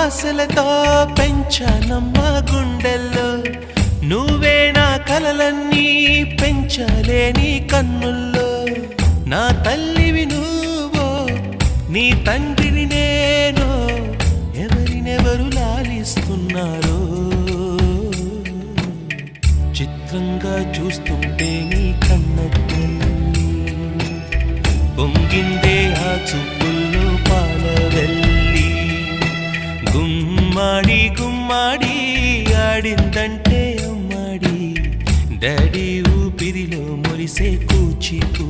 ఆశలతో పెంచానమ్మ గుండెల్లో నువ్వే నా కలలన్నీ పెంచాలే నీ కన్నుల్లో నా తల్లివి నువ్వో నీ తండ్రిని నేను ఎవరినెవరు లాలిస్తున్నారో చిత్రంగా చూస్తుంటే నీ కన్నట్టు పొంగిందే ఆ చూపుల్లో పాలవెల్లి గుమ్మాడి గుమ్మాడి ఆడిందంటే అమ్మాడి డాడీ ఊపిరిలో మురిసే కూచిపూ